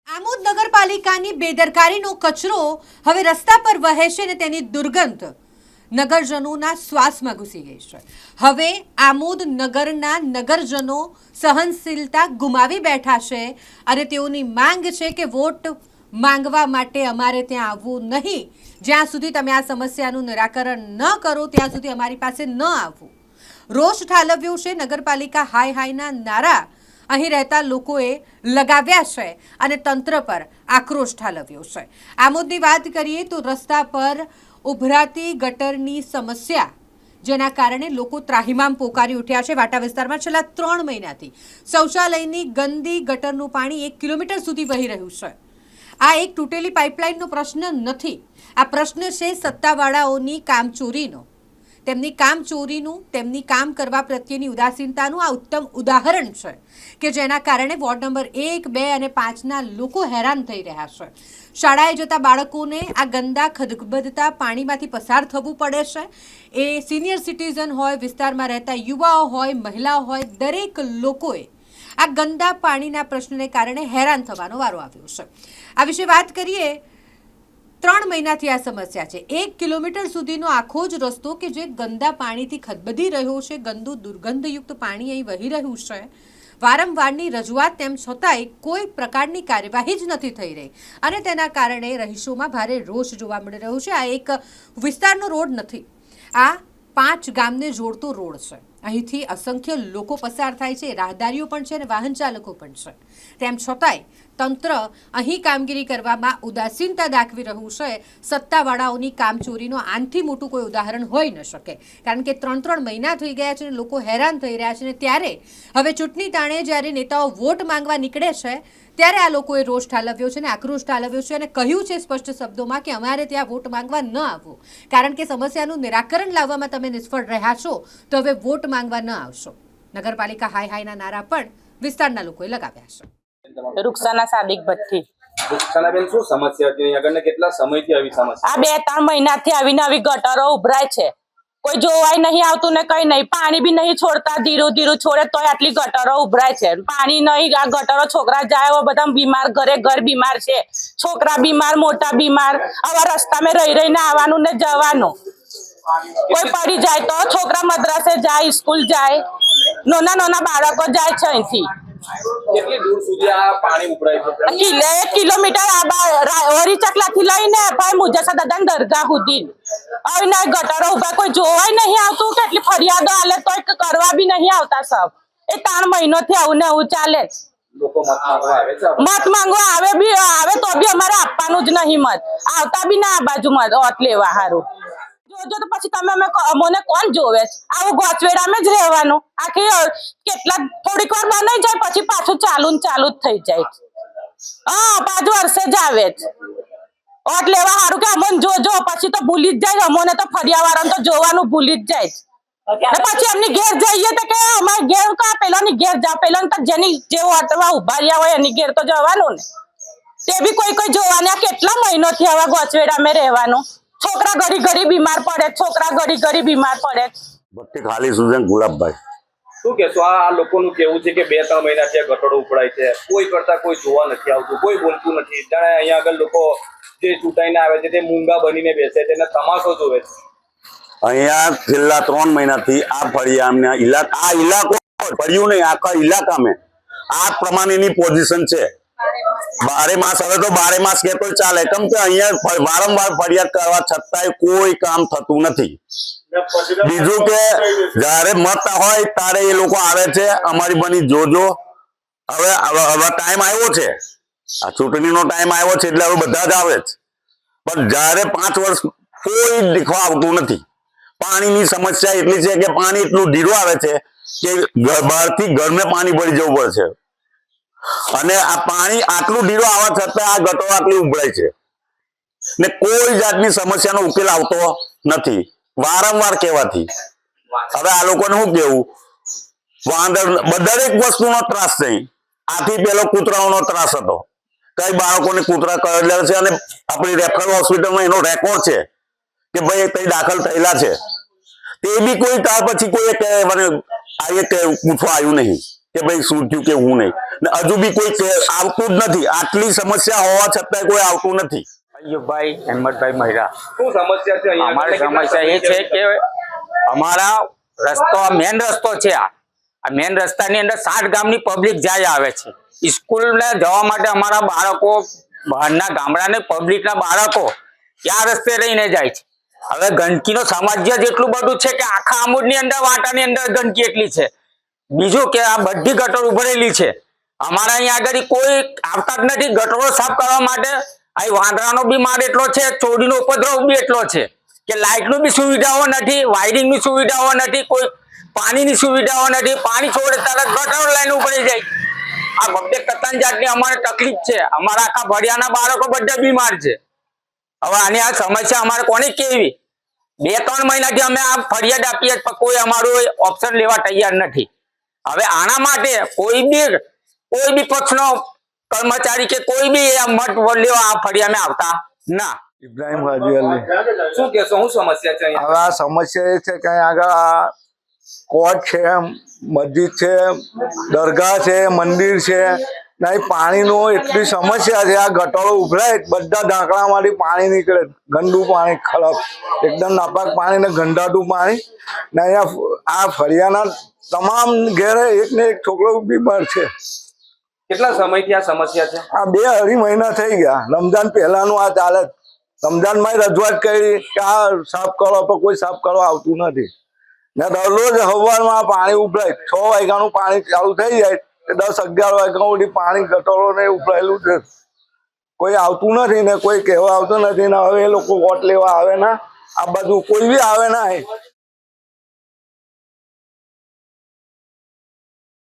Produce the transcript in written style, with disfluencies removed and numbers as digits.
આમોદ નગરપાલિકાની બેદરકારીનો કચરો હવે રસ્તા પર વહે છે અને તેની દુર્ગંધ નગરજનોના શ્વાસમાં ઘૂસી ગઈ છે। હવે આમોદ નગરના નગરજનો સહનશીલતા ગુમાવી બેઠા છે અને તેઓની માંગ છે કે વોટ માંગવા માટે અમારે ત્યાં આવવું નહીં। જ્યાં સુધી તમે આ સમસ્યાનું નિરાકરણ ન કરો ત્યાં સુધી અમારી પાસે ન આવવું। રોષ ઠાલવ્યો છે। નગરપાલિકા હાય હાયના નારા અહીં રહેતા લોકોએ લગાવ્યા છે અને તંત્ર પર આક્રોશ ઠાલવ્યો છે। આમોદની વાત કરીએ તો રસ્તા પર ઉભરાતી ગટરની સમસ્યા જેના કારણે લોકો ત્રાહિમામ પોકારી ઉઠ્યા છે। વાટા વિસ્તારમાં છેલ્લા 3 મહિનાથી શૌચાલયની ગંદી ગટરનું પાણી 1 કિલોમીટર સુધી વહી રહ્યું છે। આ એક તૂટેલી પાઇપલાઇનનો પ્રશ્ન નથી, આ પ્રશ્ન છે સત્તાવાળાઓની કામચોરીનો। તેમની કામ કરવા પ્રત્યેની ઉદાસીનતાનું આ ઉત્તમ ઉદાહરણ છે કે જેના કારણે વોર્ડ નંબર 1, 2 અને 5ના લોકો હેરાન થઈ રહ્યા છે। શાળાએ જતા બાળકોને આ ગંદા ખદબદતા પાણીમાંથી પસાર થવું પડે છે। એ સિનિયર સિટીઝન હોય, વિસ્તારમાં રહેતા યુવાઓ હોય, મહિલાઓ હોય, દરેક લોકોએ આ ગંદા પાણીના પ્રશ્નને કારણે હેરાન થવાનો વારો આવ્યો છે। આ વિશે વાત કરીએ, 3 મહિનાથી આ સમસ્યા છે। 1 કિલોમીટર સુધીનો આખો જ રસ્તો કે જે ગંદા પાણીથી ખદબદી રહ્યો છે, ગંદુ દુર્ગંધયુક્ત પાણી અહીં વહી રહ્યું છે। વારંવારની રજૂઆત તેમ છતાંય કોઈ પ્રકારની કાર્યવાહી જ નથી થઈ રહી અને તેના કારણે રહીશોમાં ભારે રોષ જોવા મળી રહ્યો છે। આ એક વિસ્તારનો રોડ નથી, આ 5 ગામને જોડતો રોડ છે। અહીંથી અસંખ્ય લોકો પસાર થાય છે, રાહદારીઓ પણ છે અને વાહન ચાલકો પણ છે। તેમ છતાંય તંત્ર અહીં કામગીરી કરવામાં ઉદાસીનતા દાખવી રહ્યું છે। સત્તાવાળાઓની કામચોરીનો આનથી મોટું કોઈ ઉદાહરણ હોઈ ન શકે, કારણ કે 3 મહિના થઈ ગયા છે અને લોકો હેરાન થઈ રહ્યા છે। અને ત્યારે હવે ચૂંટણી તાણે જ્યારે નેતાઓ વોટ માંગવા નીકળે છે ત્યારે આ લોકોએ રોષ ઠાલવ્યો છે અને આક્રોશ ઠાલવ્યો છે અને કહ્યું છે સ્પષ્ટ શબ્દોમાં કે અમારે ત્યાં વોટ માંગવા ન આવવું, કારણ કે સમસ્યાનું નિરાકરણ લાવવામાં તમે નિષ્ફળ રહ્યા છો તો હવે વોટ માંગવા ન આવશો। નગરપાલિકા હાય હાયના નારા પણ વિસ્તારના લોકોએ લગાવ્યા છે। रुखसाना सादिक भट्टी रुखसानाबेन શું સમસ્યા હતી આગળને કેટલા સમયથી આવી સમસ્યા? આ 2-3 મહિનાથી આવીને આવી ગટરો ઉભરાય છે, કોઈ જોવાય નહીં આવતું ને કઈ નહીં, પાણી બી નહીં છોડતા, ધીરું ધીરું છોડે તોય આટલી ગટરો ઉભરાય છે। પાણી નહીં, આ ગટરો છોકરા જાય બધા બીમાર, ઘરે ઘર બીમાર છે, છોકરા બીમાર, મોટા બીમાર। આવા રસ્તામાં રહી રહીને આવવાનું ને જવાનું, કોઈ પડી જાય તો છોકરા મદ્રાસે જાય, સ્કૂલ જાય, નાના બાળકો જાય છે અહીંથી। કેટલી દૂર સુધી આ પાણી ઉભરાય છે? 1 કિલોમીટર ઓરી ચકલાથી લઈને ભાઈ મુજસા દાદા દરગાહ સુધી આવીને ગટરો ઉભા, કોઈ જોવાય નહીં આવતું। કેટલી ફરિયાદો આલે તો કરવા બી નહીં આવતા સબ। એ 3 મહિનોથી આવું ને આવું ચાલે। લોકો મત માંગવા આવે છે? મત માંગવા આવે તો બી અમારે આપવાનું જ નહીં, મત આવતા બી ના આ બાજુ મત લેવા હારું। જોજો તો પછી તમે મને કોણ જોવે? આવું ગોચવેડામાં જ રહેવાનું। આખી કેટલા થોડીક વાર બનાઈ જાય પછી પાછું ચાલુ જ થઈ જાય। હા, 5 વર્ષે જ આવે જ વોટ લેવા હારું કે અમને જોજો, પછી તો ભૂલી જ જાય, અમને તો ફરિયાવાળાને તો જોવાનું ભૂલી જ જાય। પછી એમની ઘેર જઈએ તો કે અમારે ઘેર કા પેલાની ઘેર જાવ, પેલા તો જેની જે વોટમાં ઉભા રહ્યા હોય એની ઘેર તો જવાનું ને, તે બી કોઈ જોવાના। કેટલા મહિનોથી આવા ગોચવેડામાં રહેવાનું। છોકરા ઘડી બીમાર પડે, બીમાર પડે। ભટ્ટી ખાલી સુજન ગુલાબભાઈ। શું કહેશો? આ લોકોનું કેવું છે કે 2-3 મહિનાથી આ ગટરો ઉભરાય છે, કોઈ કરતા કોઈ જોવા નથી આવતું, કોઈ બોલતું નથી। જાણે અહીંયા આગળ લોકો જે ચૂંટાઈને આવે છે તે મૂંગા બનીને બેસે છે અને તમાશો જોવે છે। અહીંયા છેલ્લા 3 મહિનાથી આ ફળિયાના ઇલાકો ફળિયું નહીં, આખા ઇલાકામાં આ પ્રમાણેની પોઝિશન છે। 12 માસ, હવે તો 12 માસ કે તો ચાલે, કેમ કે અહીંયા વારંવાર ફરિયાદ કરવા છતાંય કોઈ કામ થતું નથી। બીજું કે જયારે મત હોય ત્યારે એ લોકો આવે છે, અમારી બની જોજો। હવે ટાઈમ આવ્યો છે, આ ચૂંટણીનો ટાઈમ આવ્યો છે એટલે હવે બધા જ આવે જ, પણ જયારે 5 વર્ષ કોઈ દેખવા આવતું નથી। પાણીની સમસ્યા એટલી છે કે પાણી એટલું ધીરું આવે છે કે બહારથી ઘરને પાણી ભરી જવું પડશે અને આ પાણી આટલું ધીરું આવવા છતાં આ ગટરો આટલી ઉભરાય છે ને કોઈ જાતની સમસ્યાનો ઉકેલ આવતો નથી વારંવાર કહેવાથી। હવે આ લોકોને શું કેવું, વાંદર દરેક વસ્તુનો ત્રાસ નહીં। આથી પેલો કૂતરાઓનો ત્રાસ હતો, કઈ બાળકોને કૂતરા કરડેલા છે અને આપણી રેફરલ હોસ્પિટલમાં એનો રેકોર્ડ છે કે ભાઈ કઈ દાખલ થયેલા છે, તે બી કોઈ ત્યાર પછી કોઈ પૂછવા આવ્યું નહીં। કે ભાઈ શું થયું કે હું નહીં, ને હજુ બી કોઈ આવતું જ નથી. આટલી સમસ્યા હોવા છતાંય કોઈ આવતું નથી. અયુબભાઈ હેમતભાઈ મહિરા. શું સમસ્યા છે અહીંયા? અમારી સમસ્યા એ છે કે અમારા રસ્તો મેન રસ્તો છે, આ મેન રસ્તાની અંદર 60 ગામની પબ્લિક જાય આવે છે. સ્કૂલને જવા માટે અમારા બાળકો બહારના ગામડાને પબ્લિકના બાળકો ક્યાં રસ્તે રહીને જાય છે. હવે ગંદકીનો સામ્રાજ્ય જેટલું બધું છે કે આખા આમોદની અંદર વાટાની અંદર ગંદકી એટલી છે. બીજું કે આ બધી ગટર ઉભરેલી છે. અમારા અહીંયા આગળ કોઈ આવતા જ નથી ગટરો સાફ કરવા માટે. અહીં વાંદરાનો બી માર એટલો છે, ચોરીનો ઉપદ્રવ બી એટલો છે કે લાઇટનું બી સુવિધાઓ નથી, વાયરિંગની સુવિધાઓ નથી, કોઈ પાણીની સુવિધાઓ નથી. પાણી છોડે તરત ગટર લાઈન ઉપડી જાય. આ બધે કતન જાતની અમારે તકલીફ છે. અમારા આખા ભડિયાના બાળકો બધા બીમાર છે. હવે આની આ સમસ્યા અમારે કોને કેવી? 2-3 મહિનાથી અમે આ ફરિયાદ આપીએ પણ કોઈ અમારું ઓપ્શન લેવા તૈયાર નથી. હવે આના માટે કોઈ બી પક્ષનો કર્મચારી કે કોઈ બી મત લેવા આ ફરિયાદમાં આવતા ના. ઇબ્રાહિમ હાજી અલી. શું કહેશો? શું સમસ્યા છે અહીંયા? હવે આ સમસ્યા એ છે કે અહીં આગળ આ કોર્ટ છે, મસ્જિદ છે, દરગાહ છે, મંદિર છે ને અહીં પાણીનો એટલી સમસ્યા છે. આ ગટરો ઉભરાય બધા ઢાંકણામાંથી પાણી નીકળે, ગંદુ પાણી, ખરાબ એકદમ નાપાક પાણી ને ગંધાતું પાણી. ને અહીંયા આ ફળિયાના તમામ ઘેરે એક ને એક છોકરો બીમાર છે. કેટલા સમયથી આ સમસ્યા છે? આ 2-2.5 મહિના થઈ ગયા. રમજાન પહેલાનું આ ચાલે. રમજાનમાં રજૂઆત કરી કે આ સાફ કરો પણ કોઈ સાફ કરવા આવતું નથી. ને દરરોજ સવારમાં પાણી ઉભરાય, 6 વાગ્યાનું પાણી ચાલુ થઈ જાય 10-11 વાગ્યા સુધી પાણી ગટરો ને ઉભરાયેલું છે. કોઈ આવતું નથી ને કોઈ કહેવા આવતું નથી ને હવે એ લોકો વોટ લેવા આવે ના, આ બાજુ કોઈ બી આવે ના.